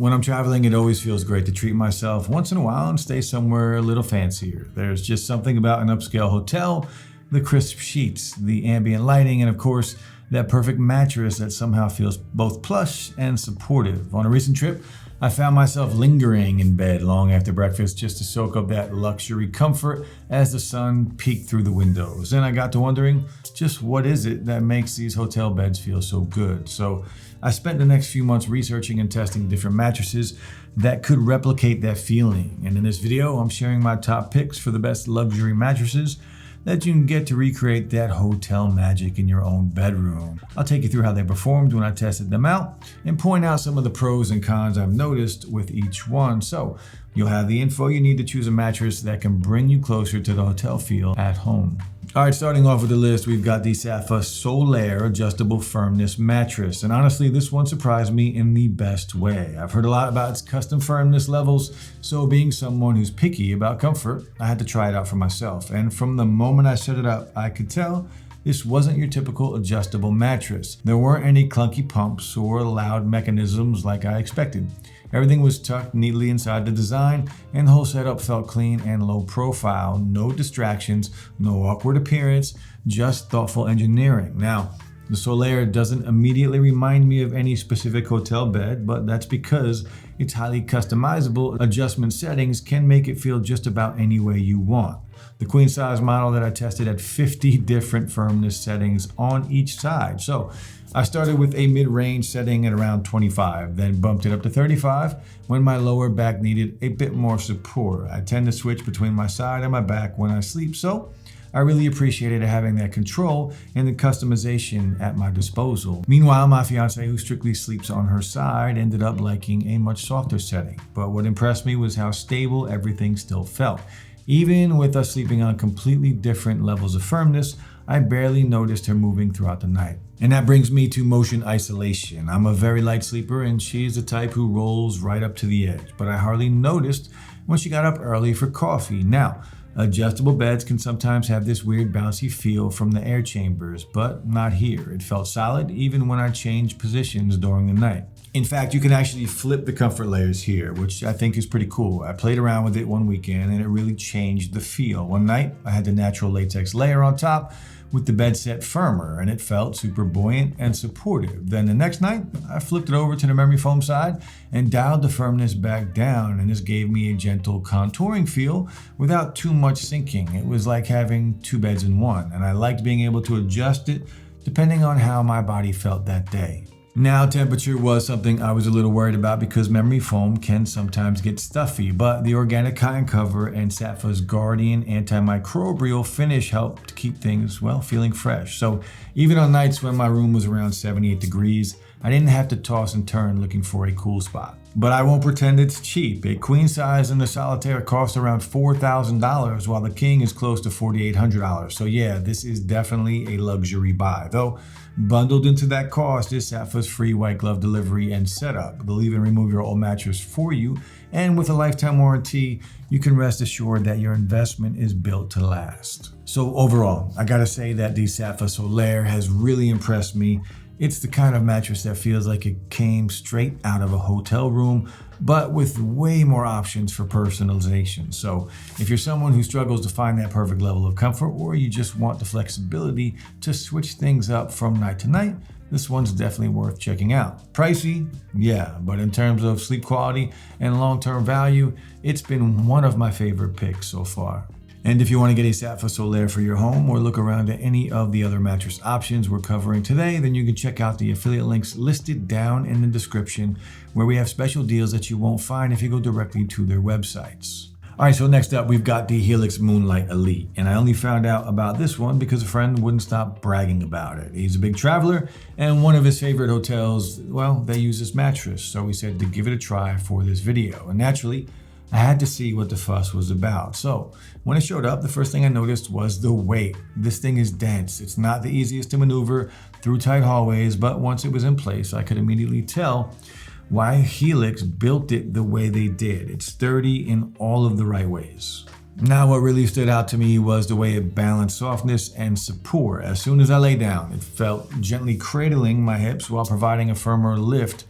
When I'm traveling, it always feels great to treat myself once in a while and stay somewhere a little fancier. There's just something about an upscale hotel, the crisp sheets, the ambient lighting, and of course, that perfect mattress that somehow feels both plush and supportive. On a recent trip, I found myself lingering in bed long after breakfast just to soak up that luxury comfort as the sun peeked through the windows. And I got to wondering, just what is it that makes these hotel beds feel so good? So I spent the next few months researching and testing different mattresses that could replicate that feeling. And in this video, I'm sharing my top picks for the best luxury mattresses that you can get to recreate that hotel magic in your own bedroom. I'll take you through how they performed when I tested them out and point out some of the pros and cons I've noticed with each one. So you'll have the info you need to choose a mattress that can bring you closer to the hotel feel at home. All right, starting off with the list, we've got the Saatva-Solar Adjustable Firmness Mattress. And honestly, this one surprised me in the best way. I've heard a lot about its custom firmness levels, so being someone who's picky about comfort, I had to try it out for myself. And from the moment I set it up, I could tell this wasn't your typical adjustable mattress. There weren't any clunky pumps or loud mechanisms like I expected. Everything was tucked neatly inside the design, and the whole setup felt clean and low profile. No distractions, no awkward appearance, just thoughtful engineering. Now, the Solar doesn't immediately remind me of any specific hotel bed, but that's because its highly customizable adjustment settings can make it feel just about any way you want. The queen size model that I tested had 50 different firmness settings on each side. So I started with a mid-range setting at around 25, then bumped it up to 35 when my lower back needed a bit more support. I tend to switch between my side and my back when I sleep, so I really appreciated having that control and the customization at my disposal. Meanwhile, my fiance, who strictly sleeps on her side, ended up liking a much softer setting. But what impressed me was how stable everything still felt. Even with us sleeping on completely different levels of firmness, I barely noticed her moving throughout the night. And that brings me to motion isolation. I'm a very light sleeper and she's the type who rolls right up to the edge, but I hardly noticed when she got up early for coffee. Now, adjustable beds can sometimes have this weird bouncy feel from the air chambers, but not here. It felt solid even when I changed positions during the night. In fact, you can actually flip the comfort layers here, which I think is pretty cool. I played around with it one weekend and it really changed the feel. One night, I had the natural latex layer on top with the bed set firmer and it felt super buoyant and supportive. Then the next night, I flipped it over to the memory foam side and dialed the firmness back down, and this gave me a gentle contouring feel without too much sinking. It was like having two beds in one, and I liked being able to adjust it depending on how my body felt that day. Now, temperature was something I was a little worried about because memory foam can sometimes get stuffy, but the organic cotton cover and Saatva's Guardian antimicrobial finish helped keep things, well, feeling fresh. So even on nights when my room was around 78 degrees, I didn't have to toss and turn looking for a cool spot. But I won't pretend it's cheap. A queen size in the solitaire costs around $4,000, while the king is close to $4,800. So yeah, this is definitely a luxury buy. Though bundled into that cost is Saatva's free white glove delivery and setup. They'll even remove your old mattress for you. And with a lifetime warranty, you can rest assured that your investment is built to last. So overall, I gotta say that the Saatva-Solar has really impressed me. It's the kind of mattress that feels like it came straight out of a hotel room, but with way more options for personalization. So if you're someone who struggles to find that perfect level of comfort, or you just want the flexibility to switch things up from night to night, this one's definitely worth checking out. Pricey? Yeah, but in terms of sleep quality and long-term value, it's been one of my favorite picks so far. And if you want to get a Saatva-Solar for your home or look around at any of the other mattress options we're covering today, then you can check out the affiliate links listed down in the description, where we have special deals that you won't find if you go directly to their websites. All right, so next up, we've got the Helix Moonlight Elite. And I only found out about this one because a friend wouldn't stop bragging about it. He's a big traveler, and one of his favorite hotels, well, they use this mattress. So we said to give it a try for this video. And naturally, I had to see what the fuss was about. So when it showed up, the first thing I noticed was the weight. This thing is dense. It's not the easiest to maneuver through tight hallways, but once it was in place, I could immediately tell why Helix built it the way they did. It's sturdy in all of the right ways. Now, what really stood out to me was the way it balanced softness and support. As soon as I lay down, it felt gently cradling my hips while providing a firmer lift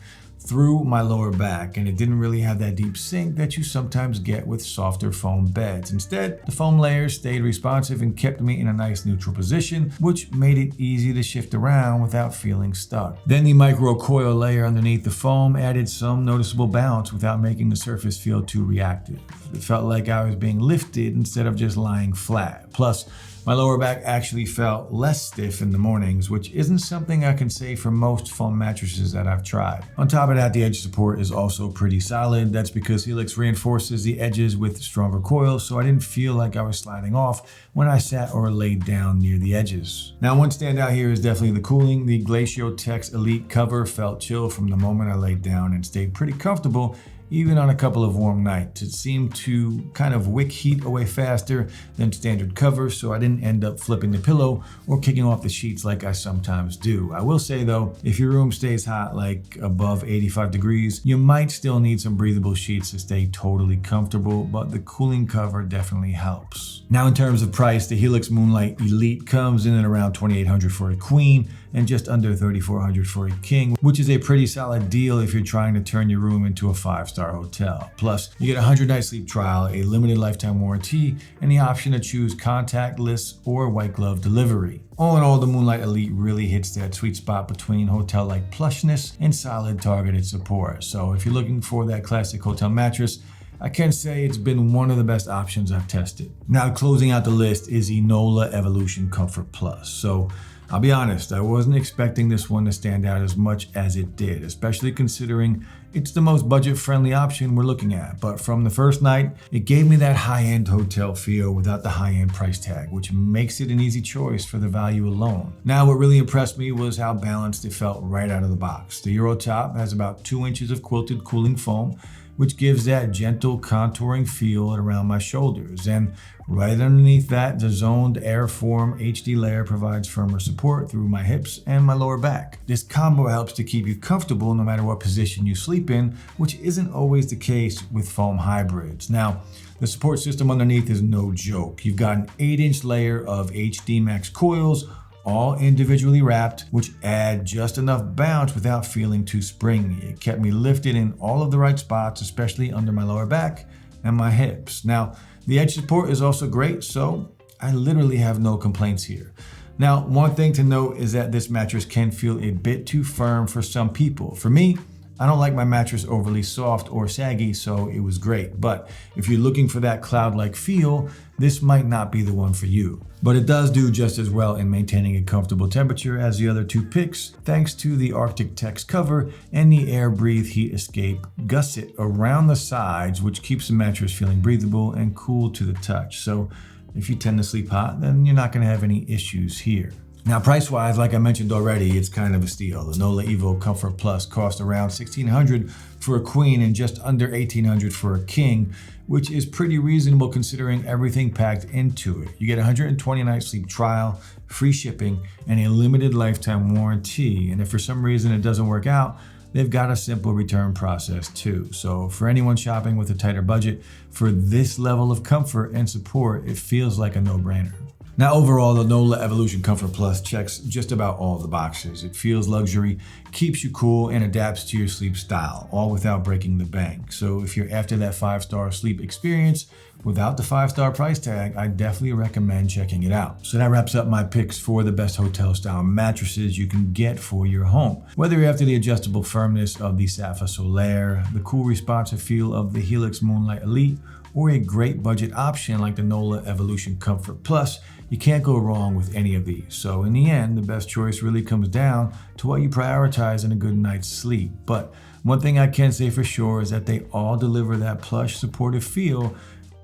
through my lower back, and it didn't really have that deep sink that you sometimes get with softer foam beds. Instead, the foam layers stayed responsive and kept me in a nice neutral position, which made it easy to shift around without feeling stuck. Then the micro coil layer underneath the foam added some noticeable bounce without making the surface feel too reactive. It felt like I was being lifted instead of just lying flat. Plus, my lower back actually felt less stiff in the mornings, which isn't something I can say for most foam mattresses that I've tried. On top of that, the edge support is also pretty solid. That's because Helix reinforces the edges with stronger coils, so I didn't feel like I was sliding off when I sat or laid down near the edges. Now, one standout here is definitely the cooling. The Glacio Tex Elite cover felt chill from the moment I laid down and stayed pretty comfortable even on a couple of warm nights. It seemed to kind of wick heat away faster than standard covers, so I didn't end up flipping the pillow or kicking off the sheets like I sometimes do. I will say though, if your room stays hot, like above 85 degrees, you might still need some breathable sheets to stay totally comfortable, but the cooling cover definitely helps. Now, in terms of price, the Helix Moonlight Elite comes in at around $2,800 for a queen and just under $3,400 for a king, which is a pretty solid deal if you're trying to turn your room into a 5-star hotel. Plus, you get a 100-night sleep trial, a limited lifetime warranty, and the option to choose contactless or white glove delivery. All in all, the Moonlight Elite really hits that sweet spot between hotel-like plushness and solid targeted support. So if you're looking for that classic hotel mattress, I can say it's been one of the best options I've tested. Now, closing out the list is the Nolah Evolution Comfort Plus. So I'll be honest, I wasn't expecting this one to stand out as much as it did, especially considering it's the most budget-friendly option we're looking at. But from the first night, it gave me that high-end hotel feel without the high-end price tag, which makes it an easy choice for the value alone. Now, what really impressed me was how balanced it felt right out of the box. The Euro top has about 2 inches of quilted cooling foam, which gives that gentle contouring feel around my shoulders. And right underneath that, the zoned Airform HD layer provides firmer support through my hips and my lower back. This combo helps to keep you comfortable no matter what position you sleep in, which isn't always the case with foam hybrids. Now, the support system underneath is no joke. You've got an 8-inch layer of HD Max coils, all individually wrapped, which add just enough bounce without feeling too springy. It kept me lifted in all of the right spots, especially under my lower back and my hips. Now, the edge support is also great, so I literally have no complaints here. Now, one thing to note is that this mattress can feel a bit too firm for some people. For me, I don't like my mattress overly soft or saggy, so it was great. But if you're looking for that cloud-like feel, this might not be the one for you. But it does do just as well in maintaining a comfortable temperature as the other two picks, thanks to the Arctic Tex cover and the Air Breathe Heat Escape gusset around the sides, which keeps the mattress feeling breathable and cool to the touch. So if you tend to sleep hot, then you're not going to have any issues here. Now, price-wise, like I mentioned already, it's kind of a steal. The Nolah Evo Comfort Plus costs around $1,600 for a queen and just under $1,800 for a king, which is pretty reasonable considering everything packed into it. You get a 120-night sleep trial, free shipping, and a limited lifetime warranty. And if for some reason it doesn't work out, they've got a simple return process too. So for anyone shopping with a tighter budget, for this level of comfort and support, it feels like a no-brainer. Now, overall, the Nolah Evolution Comfort Plus checks just about all the boxes. It feels luxury, keeps you cool, and adapts to your sleep style, all without breaking the bank. So if you're after that 5-star sleep experience without the 5-star price tag, I definitely recommend checking it out. So that wraps up my picks for the best hotel style mattresses you can get for your home. Whether you're after the adjustable firmness of the Saatva-Solar, the cool responsive feel of the Helix Moonlight Elite, or a great budget option like the Nolah Evolution Comfort Plus, you can't go wrong with any of these. So in the end, the best choice really comes down to what you prioritize in a good night's sleep. But one thing I can say for sure is that they all deliver that plush, supportive feel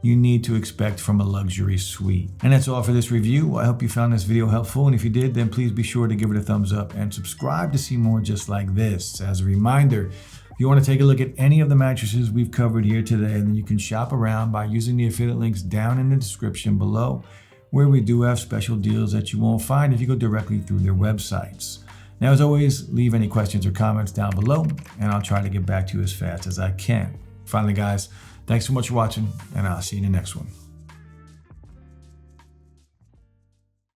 you need to expect from a luxury suite. And that's all for this review. I hope you found this video helpful, and if you did, then please be sure to give it a thumbs up and subscribe to see more just like this. As a reminder, if you want to take a look at any of the mattresses we've covered here today, then you can shop around by using the affiliate links down in the description below, where we do have special deals that you won't find if you go directly through their websites. Now, as always, leave any questions or comments down below, and I'll try to get back to you as fast as I can. Finally, guys, thanks so much for watching, and I'll see you in the next one.